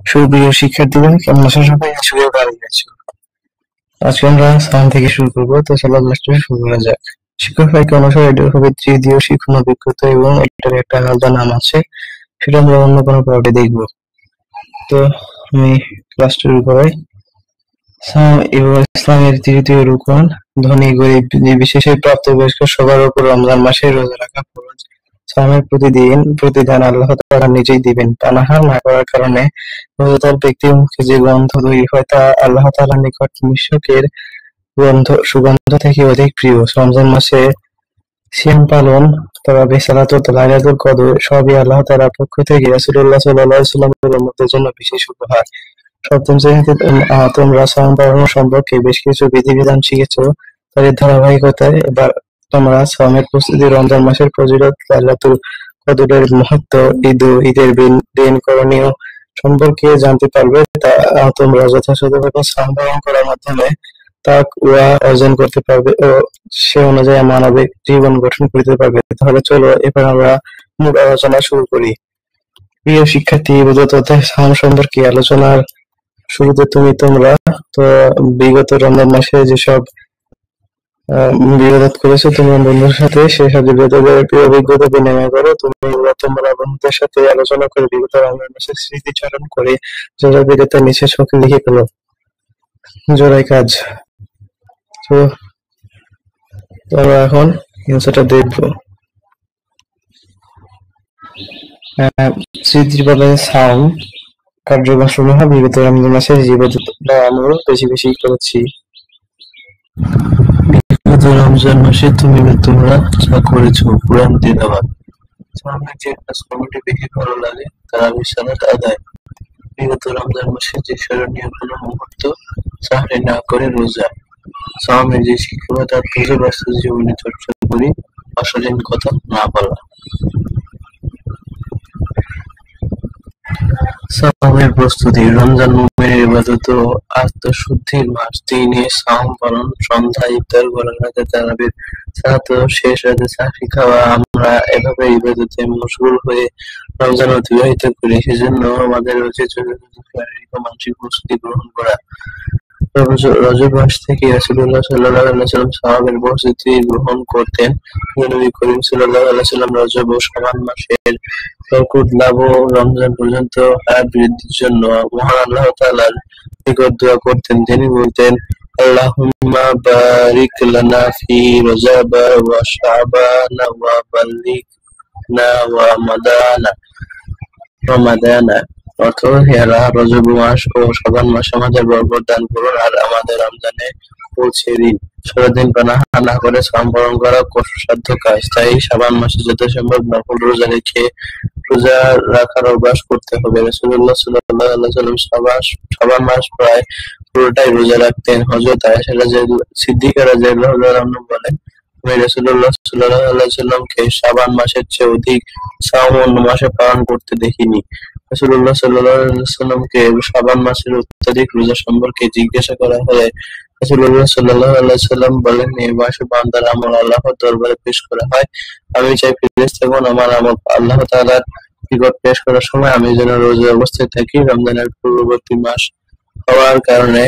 সুপ্রিয় শিক্ষার্থীরা, কেমন আছো সবাই? আশা করি ভালোই আছো। আজকে আমরা সাউন্ড থেকে শুরু করবো, তো চলো ক্লাসটা শুরু করা যাক। শিক্ষক বাক্য অনুসারে এটি হবে তৃতীয় শিক্ষণ অভিজ্ঞতা এবং এটার একটা আলাদা নাম আছে, সেটা আমরা অন্য কোনো পর্বে দেখবো। তো আমি ক্লাস শুরু করাই। ইসলামের তৃতীয় রুকন, ধনী গরিব নির্বিশেষে প্রাপ্তবয়স্ক সবার উপর রমজান মাসে রোজা রাখা ফরজ। সাওমের প্রতিদান আল্লাহ তাআলা নিজেই দিবেন। পানাহার না করার কারণে রোজাদার ব্যক্তির মুখে যে গন্ধ তৈরি হয় তা আল্লাহ তাআলার নিকট মিশকের সুগন্ধ থেকে অধিক প্রিয়। রমজান মাসে সিয়াম পালন, তারাবিহ সালাত ও লাইলাতুল কদর সবই আল্লাহ তাআলার পক্ষ থেকে রাসূলুল্লাহ সাল্লাল্লাহু আলাইহি ওয়াসাল্লামের উম্মতের জন্য বিশেষ উপহার। সপ্তম শ্রেণীতে তোমরা সাওম পালন সম্পর্কে বেশ কিছু বিধিবিধান শিখেছ। তাদের ধারাবাহিকতায় এবার তোমরা সাওমের প্রস্তুতি, রমজান মাসের ফজিলত, লাইলাতুল কদরের মাহাত্ম্য, ঈদের দিন করণীয় সম্পর্কে জানতে পারবে। তা তোমরা যথাযথভাবে সাওম পালন করার মাধ্যমে তাকওয়া অর্জন করতে পারবে ও সে অনুযায়ী মানবিক জীবন গঠন করতে পারবে। তাহলে চলো এবার আমরা মূল আলোচনা শুরু করি। প্রিয় শিক্ষার্থী, বিগত সাওম সম্পর্কে আলোচনার শুরুতে তোমরা তো বিগত রমজান মাসে যেসব বিরোধ করেছো তোমার বন্ধুর সাথে, সেসব বিরোধের অভিজ্ঞতা বিনিময় করো। তোমরা বন্ধুদের সাথে আলোচনা করে বিগত রমজান মাসের স্মৃতিচারণ করে যারা বিরোধের নিচে চোখে লিখে ফেলো। জোড়াই কাজ। তো আমরা এখন অ্যান্সারটা দেখবো। স্মৃতির বলে সাওম কার্যক্রমসমূহ বিগত রমজান মাসের জীবনটা আমরা বেশি করেছি। বিগত রমজান মাসে তোমরা যা করেছো কুরআন তিলাওয়াত, সাওমের যে কাজকর্মটি বেশি ভালো লাগে তারাবিহ সালাত আদায়, বিগত রমজান মাসে যে স্মরণীয় কোনো মুহূর্ত সাহরি না করে রোজা, সাওমের যে শিক্ষা তার পুজো বাস্তব জীবনে চর্চা করি, অশালীন কথা না বলা। সাওমের প্রস্তুতি, রমজান মুমিনের ইবাদত ও আত্মশুদ্ধির মাস। দিনে সাওম পালন, সন্ধ্যা ইফতার করা, রাতে তারাবিহ সালাত ও শেষ রাতে সাহরি খাওয়া। আমরা এভাবে ইবাদতে মশগুল হয়ে রমজান অতিবাহিত করি। সেজন্য আমাদের উচিত যথাযথ শারীরিক ও মানসিক প্রস্তুতি গ্রহণ করা। রজব মাস থেকে রাসূলুল্লাহ সাল্লাল্লাহু আলাইহি ওয়াসাল্লাম সাওমের প্রস্তুতি গ্রহণ করতেন। নবী করিম সাল্লাল্লাহু আলাইহি ওয়াসাল্লাম রজব ও শাবান মাসের বরকত লাভ ও রমজান পর্যন্ত হায়াত বৃদ্ধির জন্য মহান আল্লাহ তাআলার নিকট দোয়া করতেন। তিনি বলতেন, আল্লাহুম্মা বারিক লানা ফি রজব ওয়া শাবান ওয়া বাল্লিগনা রমাদানা। অর্থ, হে আল্লাহ, রজব মাস ও শাবান মাসে আমাদের বরকত দান করুন আর আমাদের রমজানে পৌঁছে দিন। সারাদিন পানাহার না করে সাওম পালন করা কষ্টসাধ্য কাজ, তাই শাবান মাসে যথাসম্ভব নফল রোজা রাখার অভ্যাস করতে হবে। রাসূলুল্লাহ সাল্লাল্লাহু আলাইহি ওয়াসাল্লাম শাবান মাস প্রায় পুরোটাই রোজা রাখতেন। হযরত আয়েশা সিদ্দিকা রাদিয়াল্লাহু তাআলা আনহা বলেন, আমি রাসূলুল্লাহ সাল্লাল্লাহু আলাইহি ওয়াসাল্লামকে শাবান মাসের চেয়ে অধিক সাওম অন্য মাসে পালন করতে দেখিনি। রাসূলুল্লাহ সাল্লাল্লাহু আলাইহি ওয়াসাল্লামকে শাবান মাসের অত্যধিক রোজা সম্পর্কে জিজ্ঞাসা করা হলে রাসূলুল্লাহ সাল্লাল্লাহু আলাইহি ওয়াসাল্লাম বলেন, এই মাসে বান্দার আমল আল্লাহর দরবারে পেশ করা হয়। আমি চাই ফেরেশতাগণ আমার আমল আল্লাহ তাআলার নিকট পেশ করার সময় আমি যেন রোজা অবস্থায় থাকি। রমজানের পূর্ববর্তী মাস হওয়ার কারণে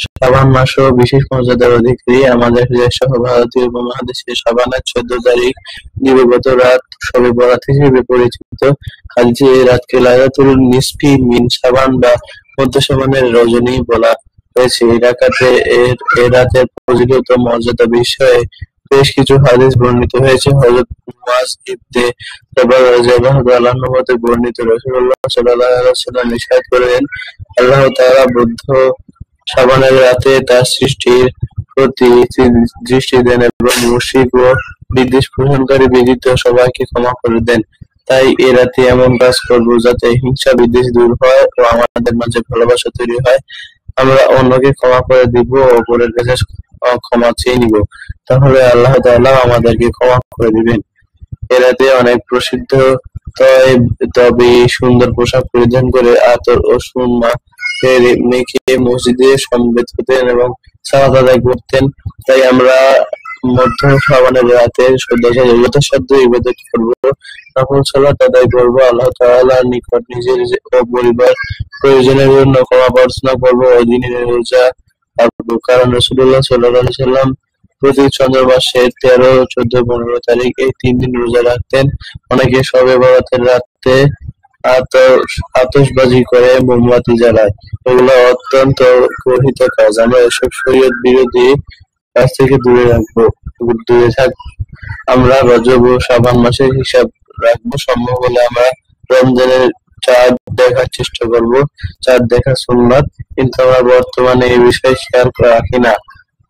শাবান মাসও বিশেষ মর্যাদার অধিকারী। আমাদের দেশসহ ভারতীয় উপমহাদেশে শাবানের 14 তারিখ দিবাগত রাত শবে বরাত হিসেবে পরিচিত। হাদিসে এই রাতকে লাইলাতুল নিসফি মিন শাবান বা মধ্য শাবানের রজনী বলা হয়েছে। এই রাতের ফজিলত ও মর্যাদা বিষয়ে বেশ কিছু হাদিস বর্ণিত হয়েছে। হযরত মুআয ইবনে জাবাল রাদিয়াল্লাহু তাআলা আনহু হতে বর্ণিত, রাসূলুল্লাহ সাল্লাল্লাহু আলাইহি ওয়াসাল্লাম ইরশাদ করেন, আল্লাহ তাআলা বুদ্ধ শাবানের রাতে তার সৃষ্টির প্রতি দৃষ্টি দেন এবং মুশরিক ও বিদ্বেষ পোষণকারী ব্যতীত সবাইকে ক্ষমা করে দেন। তাই এ রাতে এমন কাজ করব যাতে হিংসা বিদ্বেষ দূর হয় ও আমাদের মাঝে ভালোবাসা তৈরি হয়। আমরা অন্যকে ক্ষমা করে দিব ও অপরের কাছে ক্ষমা চেয়ে নিব, তাহলে আল্লাহ তাআলা আমাদেরকে ক্ষমা করে দিবেন। এ রাতে অনেক প্রসিদ্ধ তবে সুন্দর পোশাক পরিধান করে আতর ও সুরমা মেখে মসজিদে সমবেত হতেন এবং সালাত আদায় করতেন। তাই আমরা মধ্য শ্রাবণের রাতে যথাসাধ্য ইবাদত করব, নফল সালাত আদায় করব, আল্লাহ তাআলার নিকট নিজের ও পরিবার প্রয়োজনের জন্য ক্ষমা প্রার্থনা করব, ওই দিনের রোজা রাখব। কারণ রাসূলুল্লাহ সাল্লাল্লাহু আলাইহি ওয়াসাল্লাম প্রতি চন্দ্র মাসের 13, 14, 15 তারিখ এই 3 দিন রোজা রাখতেন। অনেকে শবে বরাতের রাতে আতশবাজি করে মোমবাতি জ্বালায়। এগুলো অত্যন্ত গর্হিত কাজ। আমরা এসব শরীয়ত বিরোধী কাজ থেকে দূরে থাকবো। আমরা রজব ও শাবান মাসের হিসাব রাখবো। সম্ভব হলে আমরা রমজানের চাঁদ দেখার চেষ্টা করব। চাঁদ দেখা সুন্নাত, কিন্তু আমরা বর্তমানে এই বিষয়ে খেয়াল রাখি না।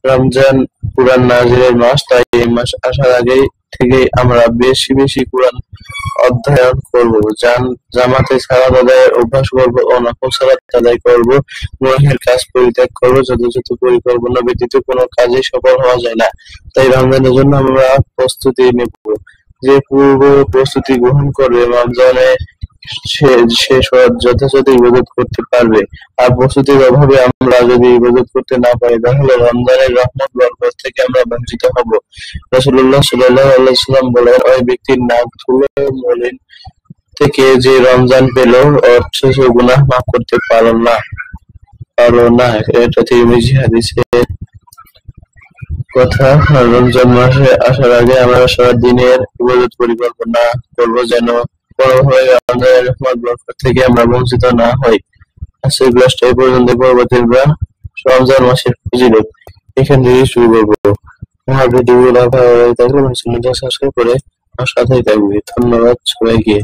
রমজান কুরআন নাযিলের মাস, তাই এই মাস আসার আগে থেকেই আমরা বেশি বেশি কুরআন অধ্যয়ন করব, জামাতে সালাত আদায়ের অভ্যাস করব ও নফল সালাত আদায় করব, গুনাহের কাজ পরিত্যাগ করব। যথাযথ পরিকল্পনা ব্যতীত কোনো কাজে সফল হওয়া যায় না। তাই রমজানের জন্য আমরা প্রস্তুতি নেব। যে পূর্ব প্রস্তুতি গ্রহণ করবে রমজানে সে যথাযথ ইবাদত করতে পারবে। আর প্রস্তুতির অভাবে আমরা যদি ইবাদত করতে না পারি, তাহলে রমজানের রহমত বরকত থেকে আমরা বঞ্চিত হব। রাসূলুল্লাহ সাল্লাল্লাহু আলাইহি ওয়াসাল্লাম বলেন, ওই ব্যক্তির নাক ধুলো মলিন থেকে যে রমজান পেল অথচ গুনাহ মাফ করতে পারল না। এটা তিরমিজি হাদিসের কথা। রমজান মাসে আসার আগে আমরা সারাদিনের ইবাদত পরিকল্পনা করব, যেন কোনোভাবে রমজানের রহমত বরকত থেকে আমরা বঞ্চিত না হই। আজকের ক্লাসটা এই পর্যন্ত। পরবর্তী রমজান মাসের ফজিলত এখান থেকে শুরু করব। আমার ভিডিওগুলো ভালো লাগে থাকলে চ্যানেলটা সাবস্ক্রাইব করে আমার সাথেই থাকবে। ধন্যবাদ সবাইকে।